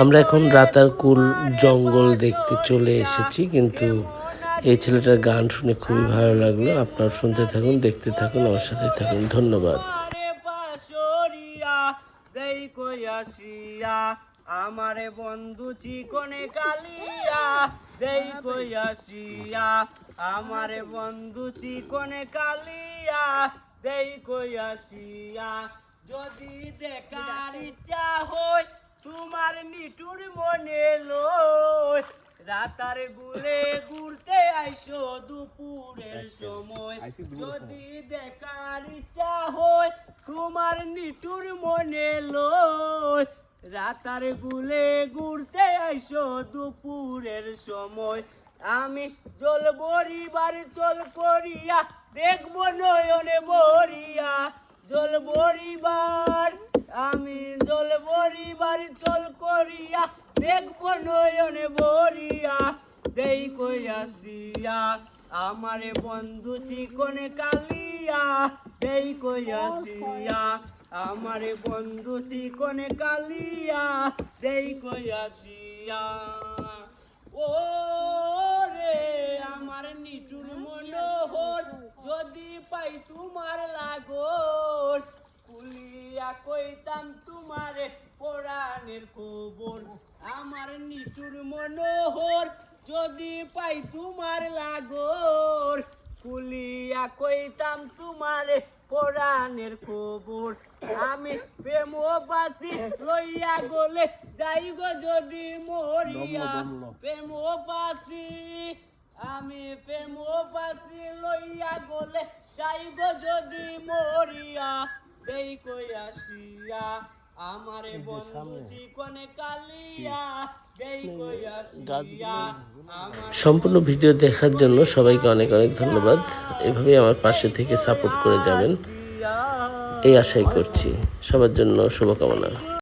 আমরা এখন রাতারকুল জঙ্গল দেখতে চলে এসেছি, কিন্তু এই ছেলেটার গান শুনে খুবই ভালো লাগলো। আপনারা শুনতে থাকুন, দেখতে থাকুন, আমার সাথে থাকুন। ধন্যবাদ। আমারে বন্ধু চিকনে কালিয়া দেই কইয়াছিয়া, আমারে বন্ধু চিকনে কালিয়া দেই কইয়াছিয়া। যদি দেখার ইচ্ছা হয় তোমার নিটুর মনে লয়, রাতার গুলে ঘুরতে আইসো দুপুরের সময়। যদি দেখার ইচ্ছা হয় তোমার নিটুর মনে লয়, রাতার গুলে ঘুরতে আইসো দুপুরের সময়। আমি জল বরিবার চল করিয়া দেখবো নয়নে বরিয়া, জল বরিবার আমি জল বরিবার চল করিয়া দেখবো নয়নে বরিয়া দেই কইয়াছিয়া, আমারে বন্ধু চিকনে কালিয়া দেই কইয়াছিয়া, আমারে বন্ধু চিকনে কালিয়া দেই কইয়াছিয়া। ও রে আমার নিটুর মনোহর, যদি পাই তোমার লাগর, কুলিয়া কইতাম তোমারে পরাণের খবর। আমার নিটুর মনোহর, যদি পাই তোমার লাগর, কুলিয়া কইতাম তোমারে পরাণের খবর। আমি প্রেম বাসি লইয়া গলে যাই গো যদি মরিয়া, প্রেম বাসি আমি প্রেম বাসি লইয়া গলে যাই গো যদি মরিয়া দেই কইয়াছিয়া, আমারে বন্ধু চিকনে কালিয়া দেই কইয়াছিয়া। সম্পূর্ণ ভিডিও দেখার জন্য সবাইকে অনেক অনেক ধন্যবাদ। এভাবেই আমার পাশে থেকে সাপোর্ট করে যাবেন, এই আশাই করছি। সবার জন্য শুভকামনা।